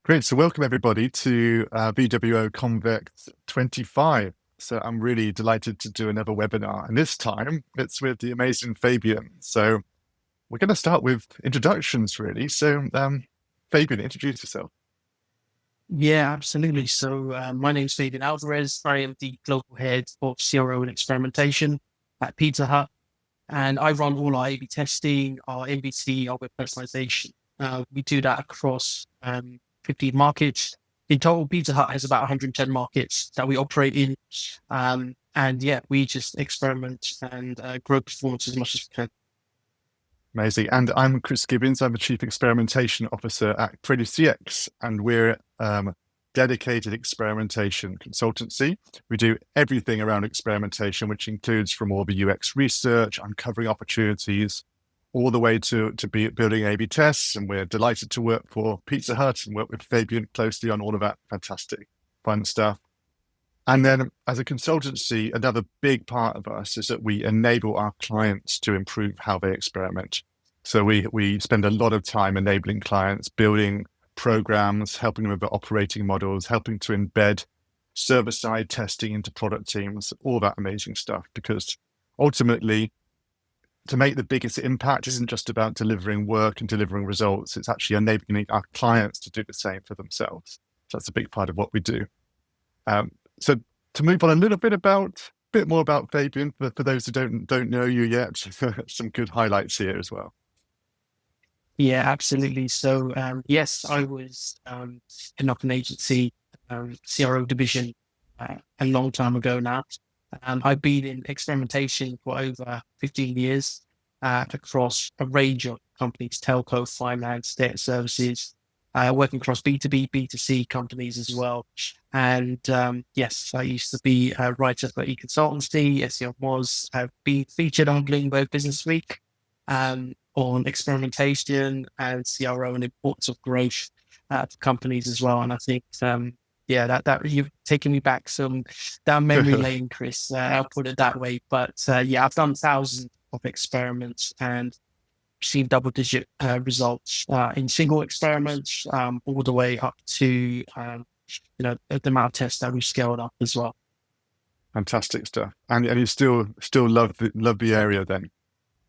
Great. So welcome everybody to VWO CONVEX2025. So I'm really delighted to do another webinar, and this time it's with the amazing Fabian. So we're going to start with introductions, really. So Fabian, introduce yourself. Yeah, absolutely. So my name's Fabian Alvares. I am the global head of CRO and experimentation at PizzaHut, and I run all our A/B testing, our MVC, our web personalization. We do that across 15 markets. In total, PizzaHut has about 110 markets that we operate in. And yeah, we just experiment and grow performance as much as we can. Amazing. And I'm Chris Gibbins. I'm the Chief Experimentation Officer at Creative CX, and we're dedicated experimentation consultancy. We do everything around experimentation, which includes from all the UX research, uncovering opportunities, all the way to building A/B tests. And we're delighted to work for PizzaHut and work with Fabian closely on all of that fantastic, fun stuff. And then as a consultancy, another big part of us is that we enable our clients to improve how they experiment. So we spend a lot of time enabling clients, building programs, helping them with the operating models, helping to embed server-side testing into product teams, all that amazing stuff. Because ultimately, to make the biggest impact isn't just about delivering work and delivering results. It's actually enabling our clients to do the same for themselves. So that's a big part of what we do. So to move on a little bit more about Fabian, for those who don't know you yet, some good highlights here as well. Yeah, absolutely. So yes, I was in up an agency, CRO division a long time ago now. I've been in experimentation for over 15 years across a range of companies, telco, finance, data services, working across B2B, B2C companies as well. And yes, I used to be a writer for e-consultancy. SEO was. I've been featured on Bloomberg Business Week on experimentation and CRO and the importance of growth for companies as well. And I think, yeah, that you've taken me back down memory lane, Chris. I'll put it that way. But yeah, I've done thousands of experiments and seen double-digit results in single experiments, all the way up to the amount of tests that we've scaled up as well. Fantastic stuff. And you still love the area then?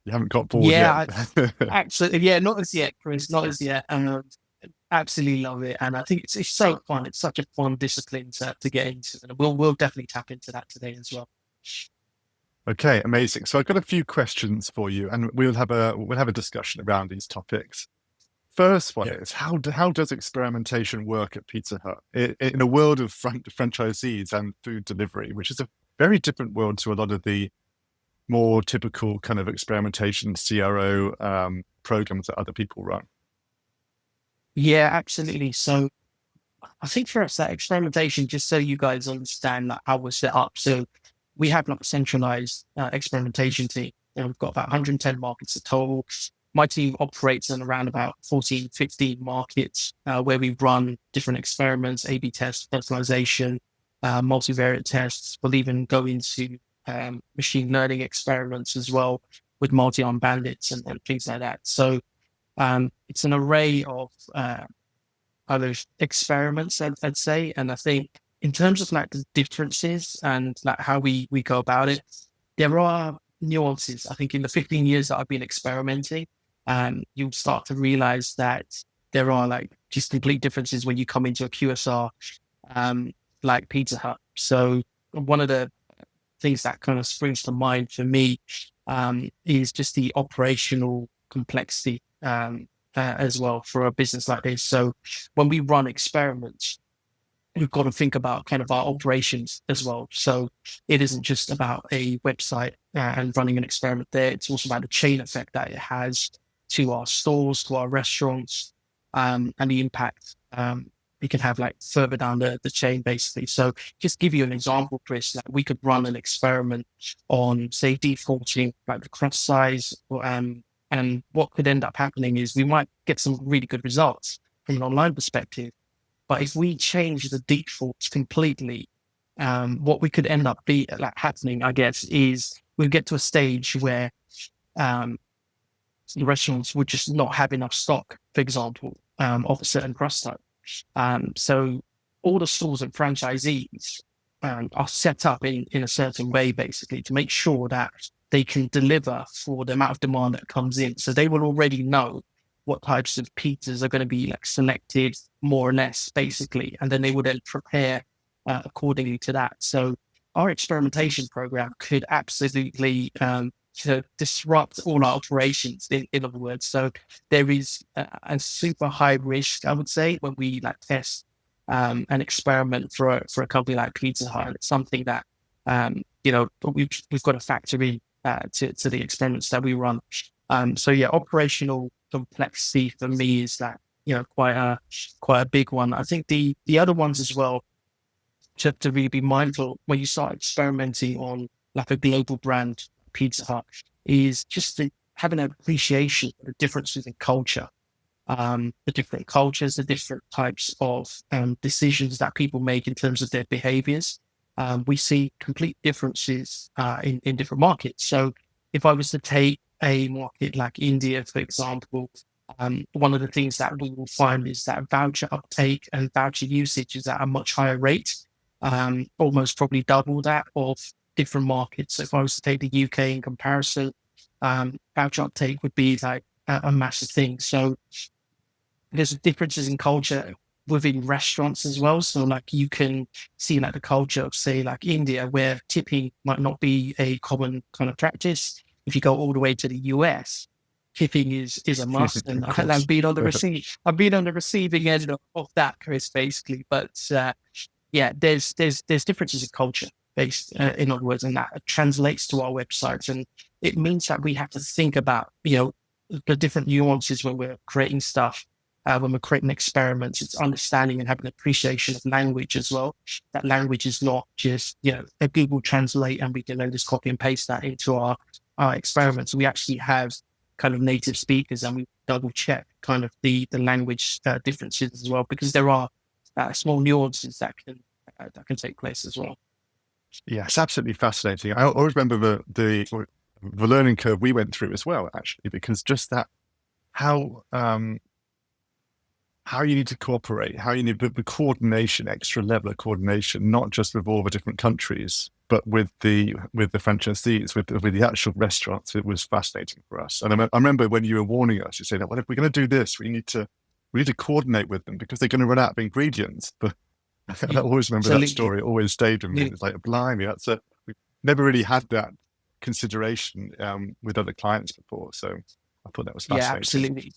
You haven't got bored Yeah, yet? absolutely. Yeah, not as yet, Chris. Not as yet. Absolutely love it, and I think it's so fun. It's such a fun discipline to get into, and we'll definitely tap into that today as well. Okay, amazing. So I've got a few questions for you, and we'll have a discussion around these topics. First one is how does experimentation work at PizzaHut in a world of franchisees and food delivery, which is a very different world to a lot of the more typical kind of experimentation CRO programs that other people run? Yeah, absolutely. So I think for us that experimentation, just so you guys understand that how we're set up. So we have like a centralized experimentation team, and we've got about 110 markets at total. My team operates in around about 14, 15 markets where we run different experiments, A/B tests, personalization, multivariate tests. We'll even go into machine learning experiments as well with multi-arm bandits and things like that. So it's an array of other experiments, I'd say. And I think in terms of like the differences and like how we go about it, there are nuances. I think in the 15 years that I've been experimenting, you'll start to realize that there are like just complete differences when you come into a QSR like PizzaHut. So one of the things that kind of springs to mind for me is just the operational complexity as well for a business like this. So when we run experiments, we've got to think about kind of our operations as well. So it isn't just about a website and running an experiment there. It's also about the chain effect that it has to our stores, to our restaurants, and the impact it can have like further down the chain, basically. So just give you an example, Chris, that we could run an experiment on, say, defaulting like the crust size, and what could end up happening is we might get some really good results from an online perspective. But if we change the defaults completely, what we could end up happening, I guess, is we get to a stage where the restaurants would just not have enough stock, for example, of a certain crust type. So all the stores and franchisees are set up in a certain way, basically, to make sure that they can deliver for the amount of demand that comes in. So they will already know what types of pizzas are going to be like selected, more or less, basically, and then they will then prepare accordingly to that. So our experimentation program could absolutely disrupt all our operations, in other words. So there is a super high risk, I would say, when we like test an experiment for a company like PizzaHut. It's something that we've got to factor in to the experiments that we run. So yeah, operational complexity for me is that quite a big one. I think the other ones as well, to really be mindful when you start experimenting on like a global brand, Pizza Hut, is just having an appreciation for the differences in culture, the different cultures, the different types of decisions that people make in terms of their behaviors. We see complete differences in different markets. So if I was to take a market like India, for example, one of the things that we will find is that voucher uptake and voucher usage is at a much higher rate, almost probably double that of different markets. So if I was to take the UK in comparison, voucher uptake would be like a massive thing. So there's differences in culture within restaurants as well. So like you can see like the culture of say like India, where tipping might not be a common kind of practice. If you go all the way to the US, tipping is a must. And I've been on the receiving end of that, Chris, basically. But yeah, there's differences in culture based, in other words, and that translates to our websites. And it means that we have to think about, the different nuances when we're creating stuff. When we're creating experiments, it's understanding and having an appreciation of language as well. That language is not just, a Google Translate and we can then just copy and paste that into our experiments. We actually have kind of native speakers and we double check kind of the language differences as well, because there are small nuances that can take place as well. Yeah, it's absolutely fascinating. I always remember the learning curve we went through as well, actually, because just that how you need to cooperate, how you need the coordination, extra level of coordination, not just with all the different countries, but with the franchisees, with the actual restaurants. It was fascinating for us. And I remember when you were warning us, you said, well, if we're going to do this, we need to coordinate with them because they're going to run out of ingredients. But I always remember that story. It always stayed with me. It's like, blimey, we've never really had that consideration with other clients before. So I thought that was fascinating. Yeah, absolutely.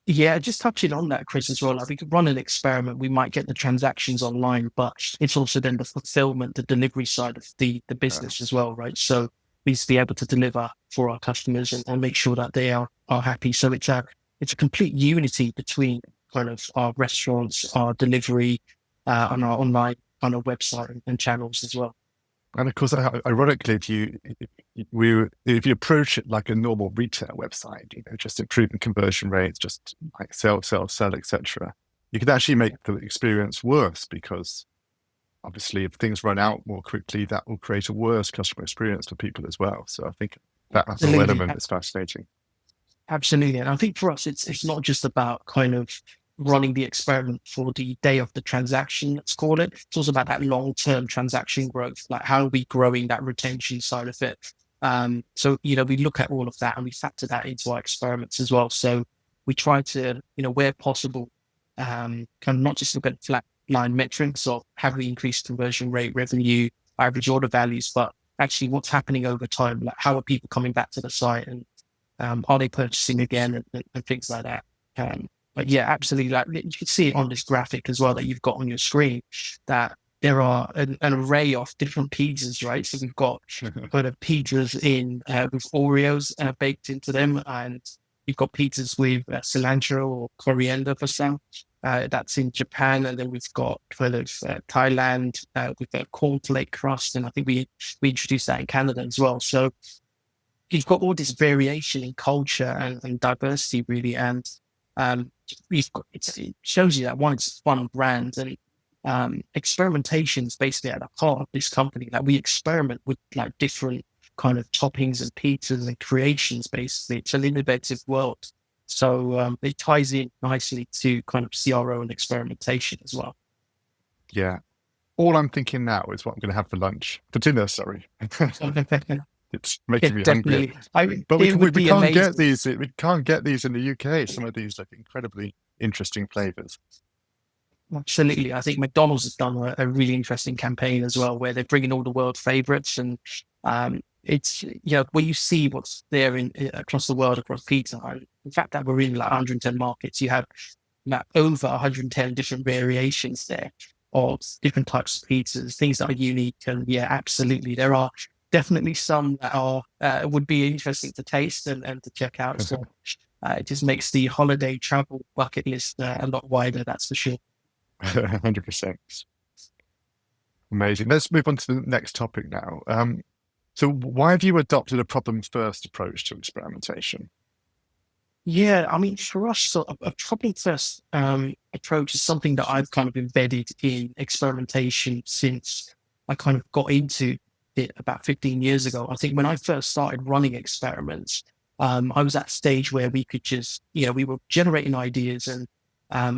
Yeah, just touching on that, Chris, as well. Like we could run an experiment, we might get the transactions online, but it's also then the fulfillment, the delivery side of the business as well, right? So we need to be able to deliver for our customers and make sure that they are happy. So it's a complete unity between kind of our restaurants, our delivery, on our online on our website and channels as well. And of course, ironically, if you approach it like a normal retail website, just improving conversion rates, just like sell, etc., you could actually make the experience worse because obviously, if things run out more quickly, that will create a worse customer experience for people as well. So I think that whole element is fascinating. Absolutely, and I think for us, it's not just about kind of running the experiment for the day of the transaction, let's call it. It's also about that long-term transaction growth. Like how are we growing that retention side of it? So, we look at all of that and we factor that into our experiments as well. So we try to, where possible, kind of not just look at flat line metrics of have we increased conversion rate, revenue, average order values, but actually what's happening over time. Like how are people coming back to the site and are they purchasing again and things like that. But yeah, absolutely. Like you can see it on this graphic as well that you've got on your screen that there are an array of different pizzas, right? So we've got kind of pizzas with Oreos baked into them, and you've got pizzas with cilantro or coriander for some. That's in Japan, and then we've got kind of Thailand with a cornflake crust, and I think we introduced that in Canada as well. So you've got all this variation in culture and diversity, really, and it shows you that one, it's fun brand, and experimentation is basically at the heart of this company. Like we experiment with like different kind of toppings and pizzas and creations. Basically, it's an innovative world, So it ties in nicely to kind of CRO and experimentation as well. Yeah. All I'm thinking now is what I'm going to have for lunch, for dinner, sorry. It's making me hungry. Definitely. But It would we be can't get amazing. these. We can't get these in the UK. Some of these like incredibly interesting flavors. Absolutely. I think McDonald's has done a really interesting campaign as well, where they're bringing all the world favorites. And it's, where you see what's there across the world, across pizza. In fact, that we're in like 110 markets. You have over 110 different variations there of different types of pizzas, things that are unique. And yeah, absolutely. There are definitely some that are would be interesting to taste and to check out. So it just makes the holiday travel bucket list a lot wider, that's for sure. 100%. Amazing. Let's move on to the next topic now. So why have you adopted a problem-first approach to experimentation? Yeah, I mean, for us, so a problem-first approach is something that I've kind of embedded in experimentation since I kind of got into it about 15 years ago. I think when I first started running experiments, I was at a stage where we could just, we were generating ideas, and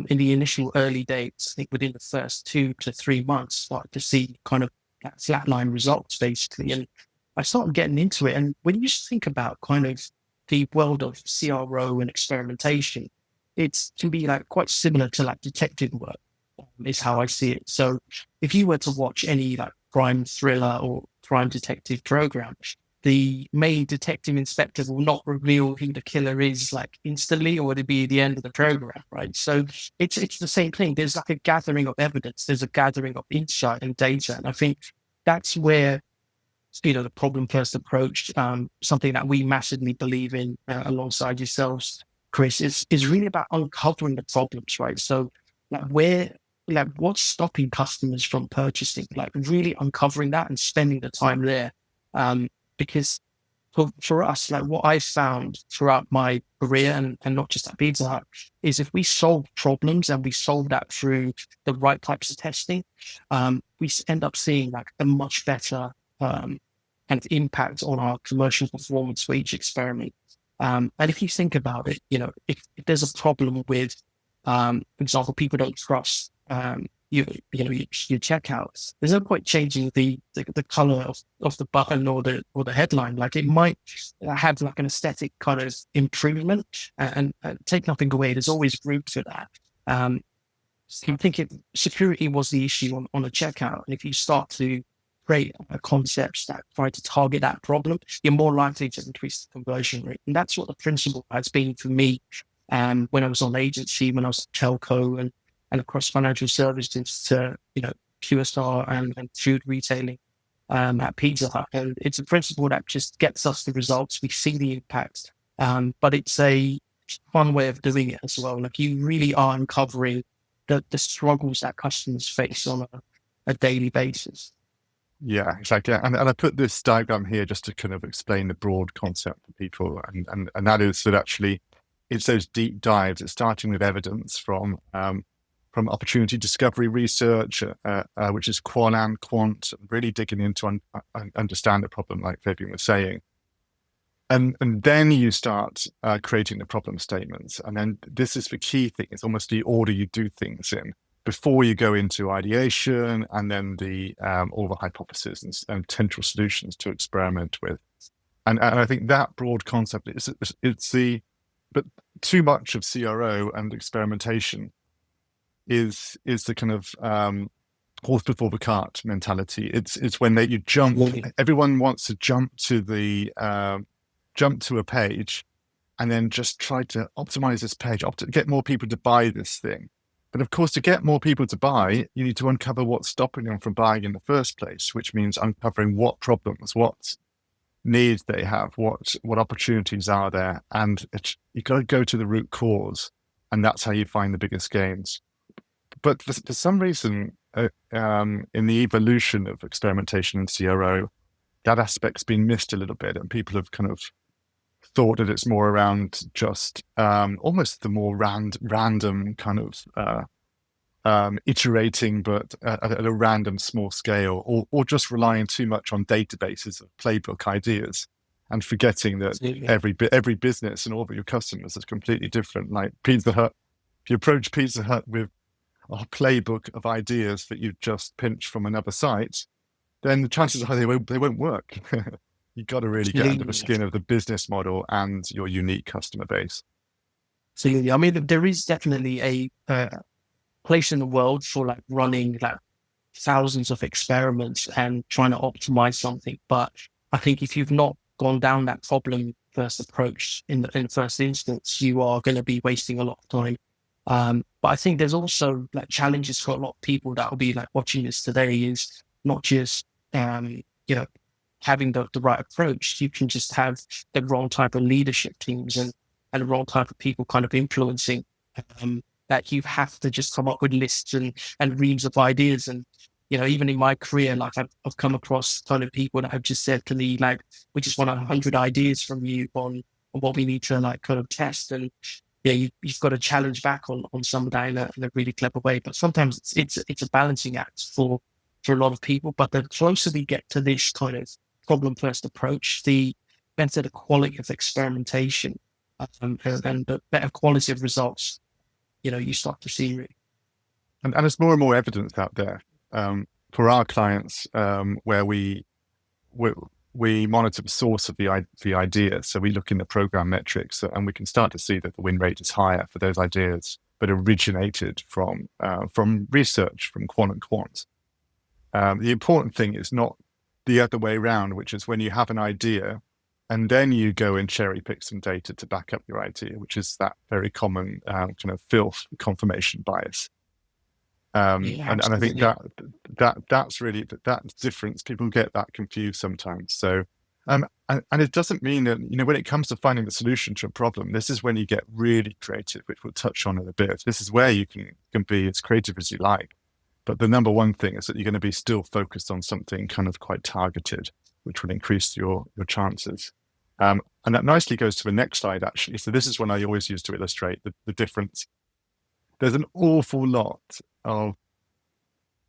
in the initial early days, I think within the first 2 to 3 months, started to see kind of that flatline results basically. And I started getting into it. And when you think about kind of the world of CRO and experimentation, it can be like quite similar to like detective work, is how I see it. So if you were to watch any like crime thriller or crime detective program, the main detective inspector will not reveal who the killer is like instantly, or would it be the end of the program, right? So it's the same thing. There's like a gathering of evidence, there's a gathering of insight and data. And I think that's where, the problem-first approach, something that we massively believe in alongside yourselves, Chris, is really about uncovering the problems, right? So what's stopping customers from purchasing, like really uncovering that and spending the time there. Because for us, like what I found throughout my career and not just at PizzaHut, is if we solve problems and we solve that through the right types of testing, we end up seeing like a much better kind of impact on our commercial performance for each experiment. And if you think about it, if there's a problem with, for example, people don't trust your checkouts, there's no point changing the color of the button or the headline. Like it might have like an aesthetic kind of improvement and take nothing away. There's always room for that. So I think security was the issue on a checkout. And if you start to create concepts that try to target that problem, you're more likely to increase the conversion rate. And that's what the principle has been for me when I was on agency, when I was at telco and across financial services to, QSR and food retailing at PizzaHut. And it's a principle that just gets us the results. We see the impact, but it's a fun way of doing it as well. Like you really are uncovering the struggles that customers face on a daily basis. Yeah, exactly. And I put this diagram here just to kind of explain the broad concept for people. And that is that actually it's those deep dives. It's starting with evidence from opportunity discovery research, which is qual and quant, really digging into understand the problem, like Fabian was saying. And then you start creating the problem statements. And then this is the key thing. It's almost the order you do things in before you go into ideation, and then all the hypotheses and potential solutions to experiment with. And I think that broad concept but too much of CRO and experimentation is the kind of horse before the cart mentality. It's when you jump. Everyone wants to jump to a page, and then just try to optimize this page, get more people to buy this thing. But of course, to get more people to buy, you need to uncover what's stopping them from buying in the first place, which means uncovering what problems, what needs they have, what opportunities are there. And you got to go to the root cause, and that's how you find the biggest gains. But for some reason, in the evolution of experimentation and CRO, that aspect's been missed a little bit, and people have kind of thought that it's more around just almost the more random kind of iterating, but at a random small scale, or just relying too much on databases of playbook ideas. and forgetting that every business and all of your customers is completely different. Like Pizza Hut, if you approach Pizza Hut with a playbook of ideas that you've just pinched from another site, then the chances are they won't work. You've got to really get under the skin of the business model and your unique customer base. Absolutely. I mean, there is definitely a place in the world for like running like thousands of experiments and trying to optimize something. But I think if you've not gone down that problem first approach in the first instance, you are going to be wasting a lot of time. But I think there's also like challenges for a lot of people that will be like watching this today is not just, having the right approach. You can just have the wrong type of leadership teams and the wrong type of people kind of influencing, that you have to just come up with lists and reams of ideas. And, even in my career, like I've come across kind of people that have just said to me, like, we just want 100 ideas from you on what we need to like kind of test. And you've got to challenge back on some of that in a really clever way. But sometimes it's a balancing act for a lot of people. But the closer we get to this kind of problem-first approach, the better the quality of experimentation, and the better quality of results, you start to see really. And there's more and more evidence out there for our clients, where we monitor the source of the idea. So we look in the program metrics, and we can start to see that the win rate is higher for those ideas that originated from research, from quant and quant. The important thing is not the other way around, which is when you have an idea and then you go and cherry pick some data to back up your idea, which is that very common kind of filth confirmation bias. And I think that's really that difference. People get that confused sometimes. So, and it doesn't mean that, when it comes to finding the solution to a problem, this is when you get really creative, which we'll touch on in a bit. This is where you can be as creative as you like. But the number one thing is that you're going to be still focused on something kind of quite targeted, which will increase your chances. And that nicely goes to the next slide, actually. So this is one I always use to illustrate the difference. There's an awful lot of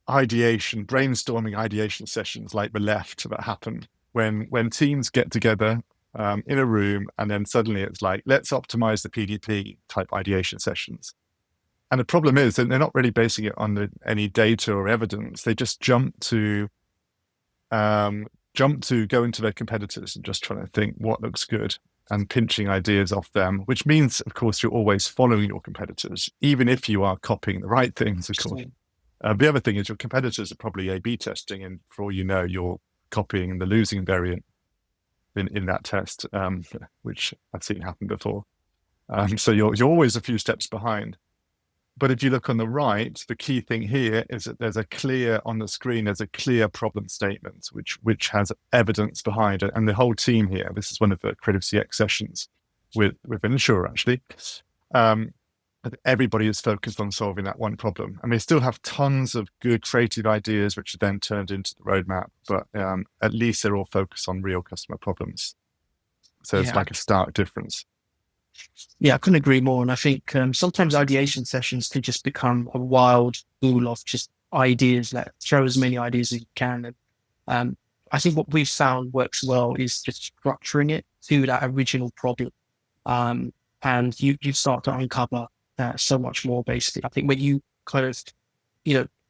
brainstorming ideation sessions like the left that happen when teams get together in a room, and then suddenly it's like, let's optimize the PDP type ideation sessions. And the problem is that they're not really basing it on any data or evidence. They just jump to go into their competitors and just trying to think what looks good and pinching ideas off them, which means, of course, you're always following your competitors, even if you are copying the right things, of course. The other thing is your competitors are probably A/B testing, and for all you know, you're copying the losing variant in that test, which I've seen happen before. So you're always a few steps behind. But if you look on the right, the key thing here is that there's a clear problem statement, which has evidence behind it. And the whole team here, this is one of the Creative CX sessions with an insurer, actually. Everybody is focused on solving that one problem. And they still have tons of good creative ideas, which are then turned into the roadmap. But at least they're all focused on real customer problems. So it's like a stark difference. Yeah, I couldn't agree more. And I think sometimes ideation sessions can just become a wild pool of just ideas, that throw as many ideas as you can. And I think what we've found works well is just structuring it to that original problem. And you start to uncover so much more, basically. I think when you kind of,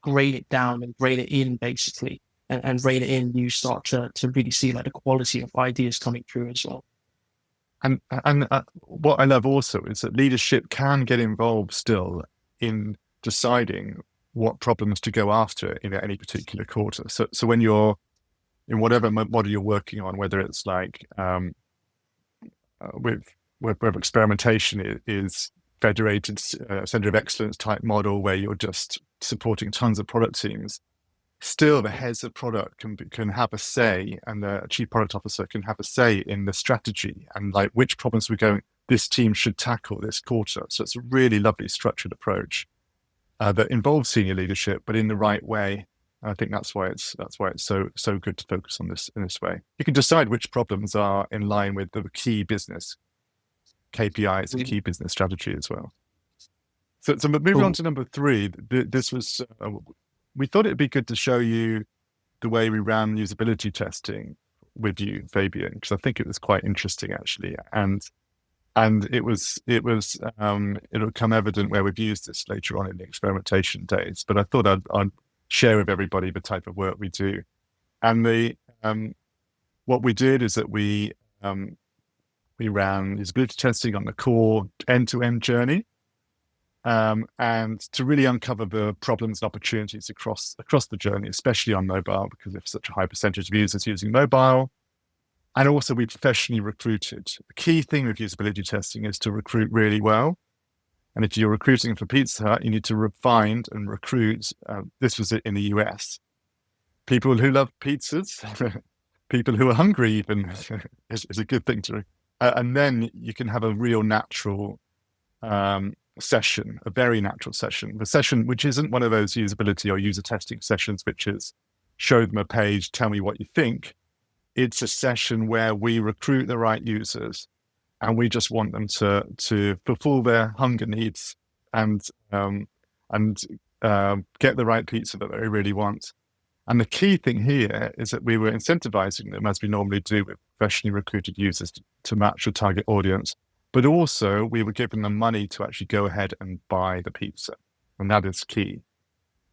grade it down and grade it in, basically, and rate it in, you start to really see like the quality of ideas coming through as well. And what I love also is that leadership can get involved still in deciding what problems to go after in any particular quarter. So when you're in whatever model you're working on, whether it's like with experimentation is federated center of excellence type model where you're just supporting tons of product teams, still the heads of product can have a say, and the chief product officer can have a say in the strategy and like which problems this team should tackle this quarter. So it's a really lovely structured approach that involves senior leadership, but in the right way. I think that's why it's so good to focus on this in this way. You can decide which problems are in line with the key business KPIs and key business strategy as well. So moving on to number 3, this was we thought it'd be good to show you the way we ran usability testing with you, Fabian, because I think it was quite interesting actually, and it'll become evident where we've used this later on in the experimentation days. But I thought I'd share with everybody the type of work we do, and what we did is that we ran usability testing on the core end-to-end journey. And to really uncover the problems and opportunities across the journey, especially on mobile, because there's such a high percentage of users using mobile. And also we professionally recruited. The key thing with usability testing is to recruit really well. And if you're recruiting for Pizza Hut, you need to find and recruit, this was it in the US, people who love pizzas, people who are hungry even is a good thing to, and then you can have a real natural session, a very natural session. The session, which isn't one of those usability or user testing sessions, which is show them a page, tell me what you think. It's a session where we recruit the right users and we just want them to fulfill their hunger needs and get the right pizza that they really want. And the key thing here is that we were incentivizing them, as we normally do with professionally recruited users, to match your target audience. But also we were giving them money to actually go ahead and buy the pizza. And that is key.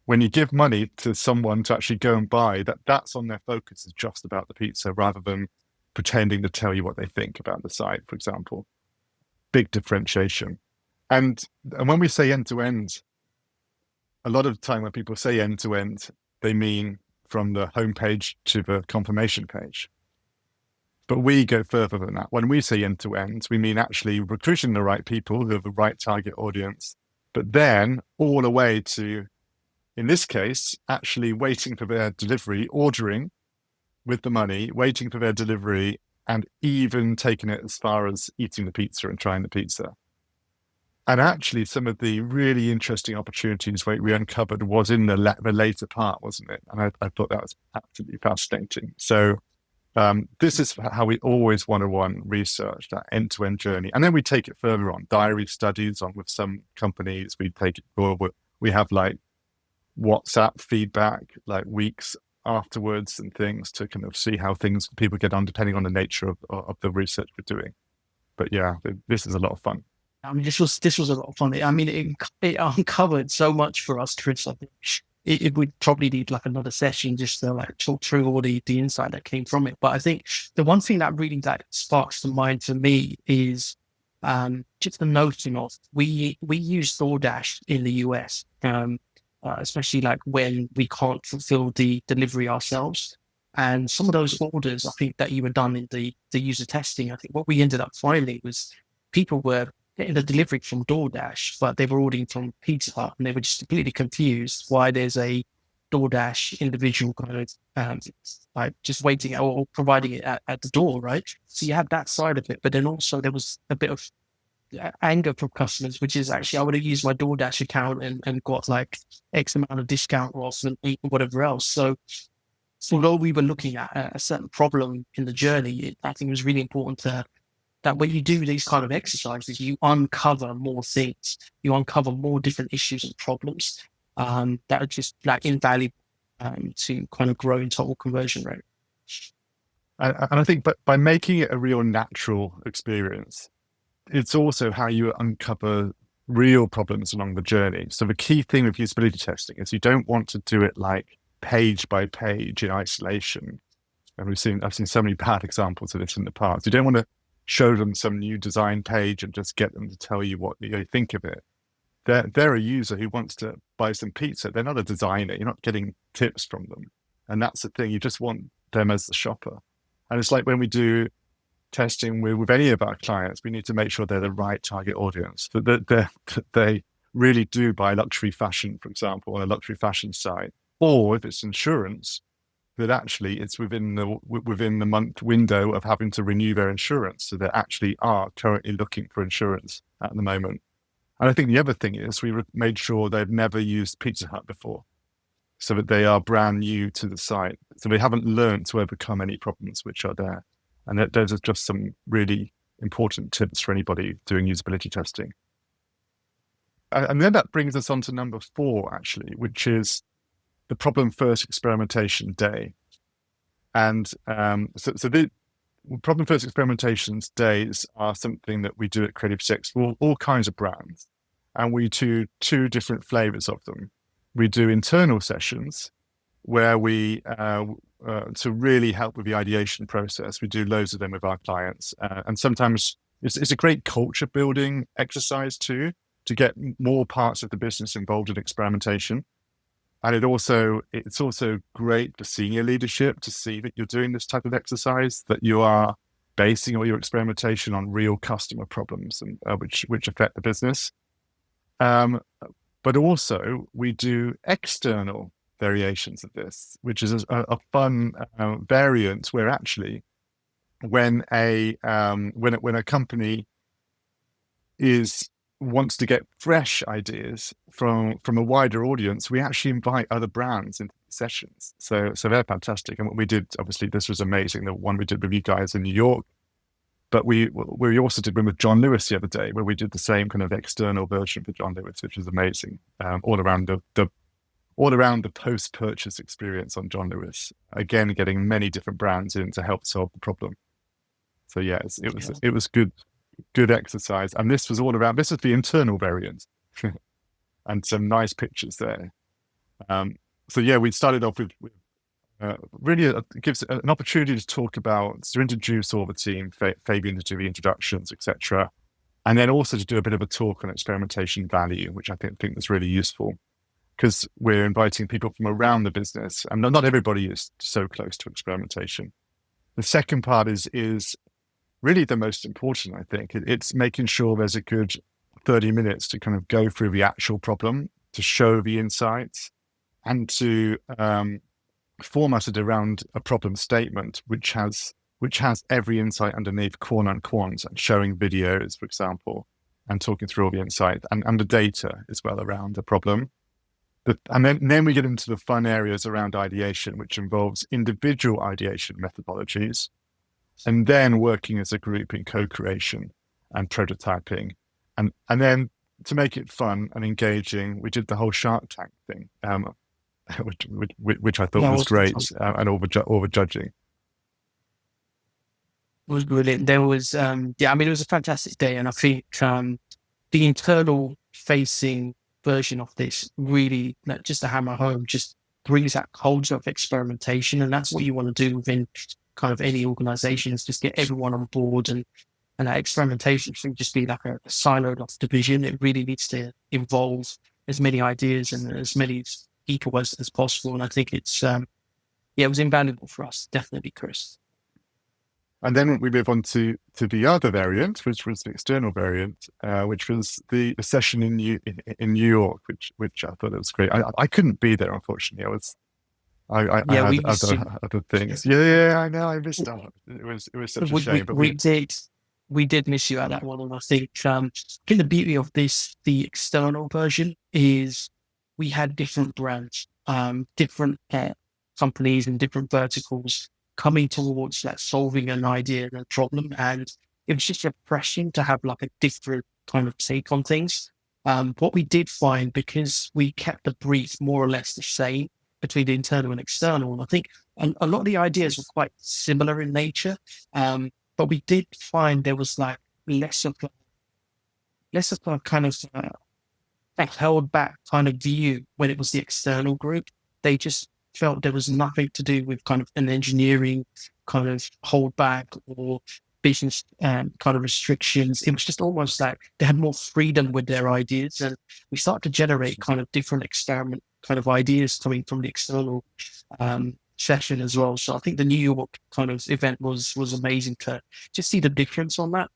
When you give money to someone to actually go and buy, that's on their focus, is just about the pizza rather than pretending to tell you what they think about the site, for example. Big differentiation. And when we say end-to-end, a lot of the time when people say end-to-end, they mean from the homepage to the confirmation page. But we go further than that. When we say end-to-end, we mean actually recruiting the right people who have the right target audience, but then all the way to, in this case, actually waiting for their delivery, ordering with the money, waiting for their delivery, and even taking it as far as eating the pizza and trying the pizza. And actually some of the really interesting opportunities we uncovered was in the later part, wasn't it? And I thought that was absolutely fascinating. So this is how we always one-on-one research, that end-to-end journey. And then we take it further on, diary studies on with some companies. We take it forward. We have like WhatsApp feedback, like weeks afterwards and things to kind of see how people get on, depending on the nature of the research we're doing. But yeah, this is a lot of fun. I mean, this was a lot of fun. I mean, it uncovered so much for us, Chris. I think it would probably need like another session just to like talk through all the insight that came from it. But I think the one thing that really sparks the mind for me is just the notion of we use DoorDash in the US, especially like when we can't fulfill the delivery ourselves. And some of those orders, I think, that you were done in the user testing, I think what we ended up finding was people were getting the delivery from DoorDash, but they were ordering from Pizza Hut, and they were just completely confused why there's a DoorDash individual kind of like just waiting or providing it at the door, right? So you have that side of it, but then also there was a bit of anger from customers, which is actually I would have used my DoorDash account and got like X amount of discount off and whatever else. So although we were looking at a certain problem in the journey, I think it was really important that when you do these kind of exercises, you uncover more things, you uncover more different issues and problems that are just like invaluable to kind of grow in total conversion rate. And I think, but by making it a real natural experience, it's also how you uncover real problems along the journey. So the key thing with usability testing is you don't want to do it like page by page in isolation. And I've seen so many bad examples of this in the past. You don't want to show them some new design page and just get them to tell you what they think of it. They're a user who wants to buy some pizza. They're not a designer. You're not getting tips from them. And that's the thing. You just want them as the shopper. And it's like when we do testing with any of our clients, we need to make sure they're the right target audience, that they really do buy luxury fashion, for example, on a luxury fashion site. Or if it's insurance, that actually it's within the month window of having to renew their insurance. So they actually are currently looking for insurance at the moment. And I think the other thing is we made sure they've never used Pizza Hut before, so that they are brand new to the site. So they haven't learned to overcome any problems which are there. And those are just some really important tips for anybody doing usability testing. And then that brings us on to number 4, actually, which is the problem-first experimentation day. And so the problem-first experimentations days are something that we do at Creative CX for all kinds of brands. And we do two different flavors of them. We do internal sessions where we, to really help with the ideation process, we do loads of them with our clients. And sometimes it's a great culture building exercise too, to get more parts of the business involved in experimentation. And it's also great for senior leadership to see that you're doing this type of exercise, that you are basing all your experimentation on real customer problems and which affect the business. But also we do external variations of this, which is a fun variant where actually when a company wants to get fresh ideas from a wider audience, we actually invite other brands into sessions. So they're fantastic. And what we did, obviously, this was amazing. The one we did with you guys in New York, but we also did one with John Lewis the other day, where we did the same kind of external version for John Lewis, which was amazing. All around the post-purchase experience on John Lewis. Again, getting many different brands in to help solve the problem. So yeah, it was good exercise. And this was the internal variant and some nice pictures there. So yeah, we started off with really it gives an opportunity to introduce all the team, Fabian to do the introductions, etc. And then also to do a bit of a talk on experimentation value, which I think was really useful, because we're inviting people from around the business, and not everybody is so close to experimentation. The second part is really the most important, I think. It's making sure there's a good 30 minutes to kind of go through the actual problem, to show the insights, and to format it around a problem statement, which has every insight underneath, quant and quant, and showing videos, for example, and talking through all the insight and the data as well around the problem. And then we get into the fun areas around ideation, which involves individual ideation methodologies, and then working as a group in co-creation and prototyping. And then to make it fun and engaging, we did the whole Shark Tank thing, which I thought was great, and all the judging. It was brilliant. There was, it was a fantastic day. And I think the internal facing version of this really, just to hammer home, just brings that culture of experimentation. And that's what you want to do within kind of any organization, is just get everyone on board, and that experimentation shouldn't just be like a siloed off division. It really needs to involve as many ideas and as many people as possible. And I think it's, it was invaluable for us, definitely, Chris. And then we move on to the other variant, which was the external variant, which was the session in New York, which I thought it was great. I couldn't be there, unfortunately. I had other things. Yeah, I know. I missed out. It was such a shame. But we did miss you at that one. And I think the beauty of this, the external version, is we had different brands, different companies and different verticals coming towards that solving an idea and a problem. And it was just refreshing to have like a different kind of take on things. What we did find, because we kept the brief more or less the same between the internal and external, and I think a lot of the ideas were quite similar in nature, but we did find there was like less of a kind of held back kind of view when it was the external group. They just felt there was nothing to do with kind of an engineering kind of hold back or business kind of restrictions. It was just almost like they had more freedom with their ideas, and we started to generate kind of different experiment kind of ideas coming from the external session as well. So I think the New York kind of event was amazing to just see the difference on that,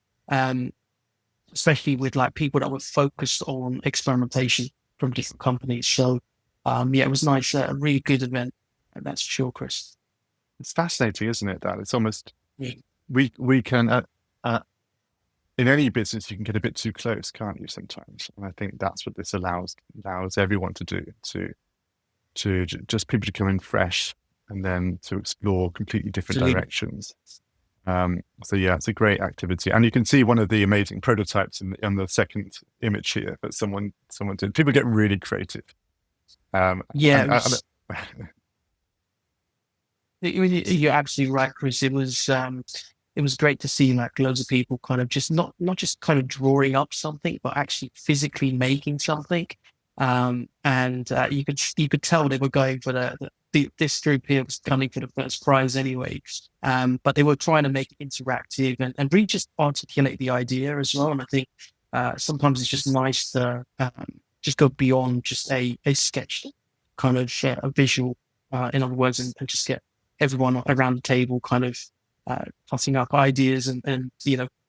especially with like people that were focused on experimentation from different companies. So it was nice, a really good event, and that's for sure, Chris. It's fascinating, isn't it? That it's almost we can in any business you can get a bit too close, can't you? Sometimes, and I think that's what this allows everyone to do, to just people to come in fresh and then to explore completely different directions. So yeah, it's a great activity, and you can see one of the amazing prototypes in the second image here that someone did. People get really creative. You're absolutely right, Chris. It was great to see like loads of people kind of just not just kind of drawing up something, but actually physically making something. And you could tell they were going for this group here was coming for the first prize anyway. But they were trying to make it interactive and really just articulate the idea as well. And I think sometimes it's just nice to just go beyond just a sketch, kind of share a visual, in other words, and just get everyone around the table kind of tossing up ideas and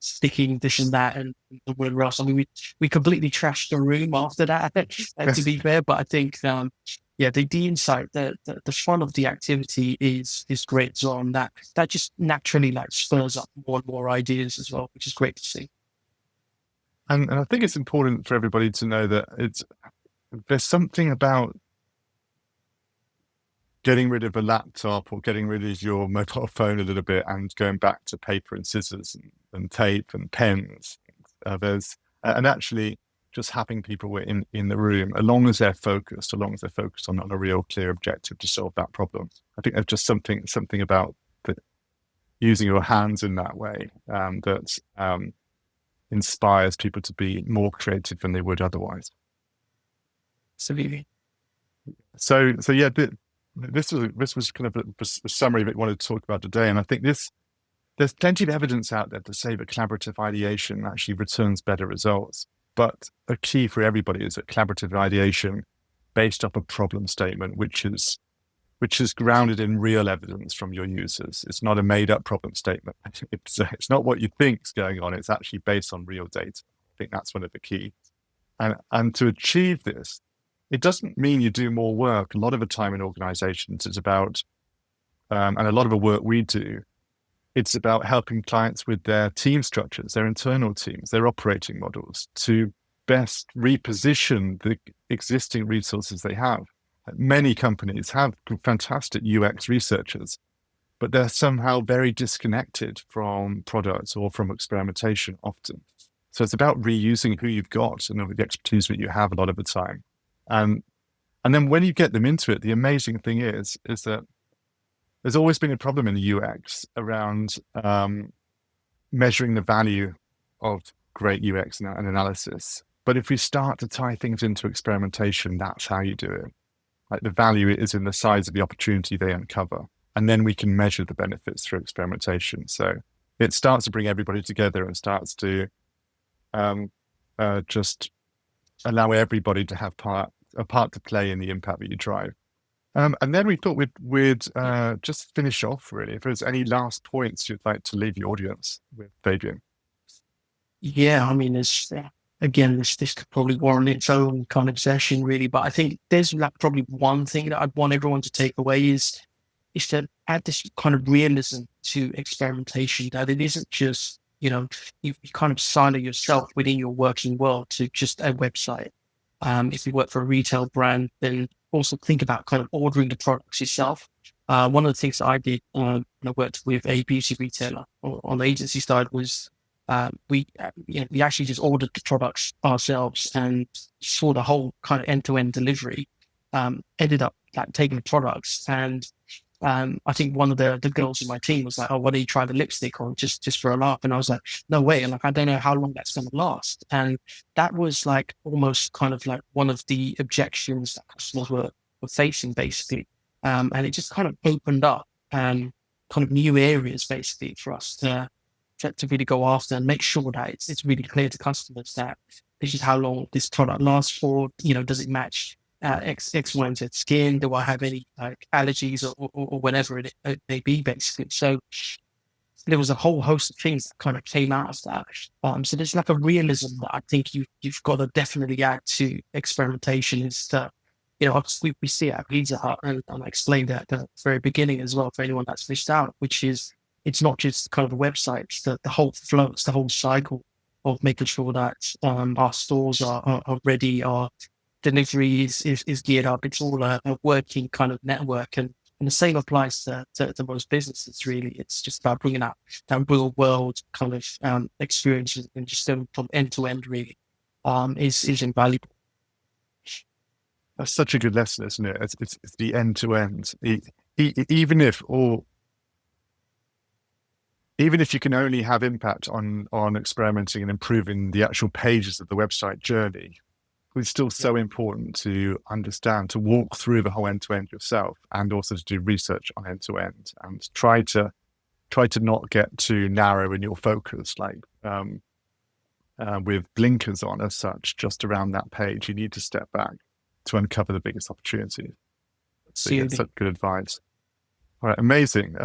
sticking this and that and whatever else. I mean, we completely trashed the room after that, to be fair. But I think, the insight, the fun of the activity is great as well, and that just naturally like spurs up more and more ideas as well, which is great to see. And I think it's important for everybody to know that there's something about getting rid of a laptop or getting rid of your mobile phone a little bit and going back to paper and scissors and tape and pens. And actually just having people in the room, as long as they're focused on a real clear objective to solve that problem. I think there's just something about using your hands in that way that inspires people to be more creative than they would otherwise. Absolutely. So yeah, this was kind of a summary that we wanted to talk about today, and I think there's plenty of evidence out there to say that collaborative ideation actually returns better results. But a key for everybody is that collaborative ideation based off a problem statement, which is grounded in real evidence from your users. It's not a made-up problem statement. It's not what you think is going on. It's actually based on real data. I think that's one of the keys. And to achieve this, it doesn't mean you do more work. A lot of the time in organizations, it's about, and a lot of the work we do, it's about helping clients with their team structures, their internal teams, their operating models to best reposition the existing resources they have. Many companies have fantastic UX researchers, but they're somehow very disconnected from products or from experimentation often. So it's about reusing who you've got and the expertise that you have a lot of the time. And then when you get them into it, the amazing thing is that there's always been a problem in the UX around measuring the value of great UX and analysis. But if we start to tie things into experimentation, that's how you do it. Like the value is in the size of the opportunity they uncover. And then we can measure the benefits through experimentation. So it starts to bring everybody together and starts to just allow everybody to have a part to play in the impact that you drive. And then we thought we'd just finish off, really. If there's any last points you'd like to leave the audience with, Fabian. Yeah, I mean, again, this could probably warrant its own kind of session, really. But I think there's like probably one thing that I'd want everyone to take away is to add this kind of realism to experimentation, that it isn't just, you kind of silo yourself within your working world to just a website. If you work for a retail brand, then also think about kind of ordering the products yourself. One of the things that I did when I worked with a beauty retailer on the agency side was we actually just ordered the products ourselves and saw the whole kind of end-to-end delivery. Ended up like taking the products, and I think one of the girls in my team was like, "Oh, why don't you try the lipstick on just for a laugh?" And I was like, "No way!" And like, I don't know how long that's going to last. And that was like almost kind of like one of the objections that customers were facing, basically. And it just kind of opened up kind of new areas, basically, for us to really go after and make sure that it's really clear to customers that this is how long this product lasts for. Does it match X, Y, and Z skin? Do I have any like allergies or whatever it may be, basically? So there was a whole host of things that kind of came out of that. So there's like a realism that I think you've got to definitely add to experimentation. Is that, obviously we see it at PizzaHut, and I explained that at the very beginning as well for anyone that's missed out, which is it's not just kind of the website, it's the whole flow, it's the whole cycle of making sure that our stores are ready, our delivery is geared up. It's all a working kind of network, and the same applies to most businesses, really. It's just about bringing out that real world kind of experience and just from end to end, really, is invaluable. That's such a good lesson, isn't it? It's the end to end. even if you can only have impact on experimenting and improving the actual pages of the website journey, it's still so important to understand, to walk through the whole end-to-end yourself, and also to do research on end-to-end, and try to not get too narrow in your focus, like with blinkers on as such, just around that page. You need to step back to uncover the biggest opportunities. So yeah, such good advice. All right, amazing.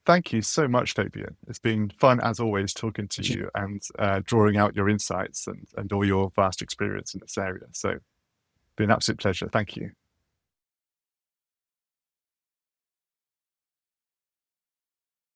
Thank you so much, Fabian. It's been fun as always talking to you and drawing out your insights and all your vast experience in this area. So it's been an absolute pleasure. Thank you.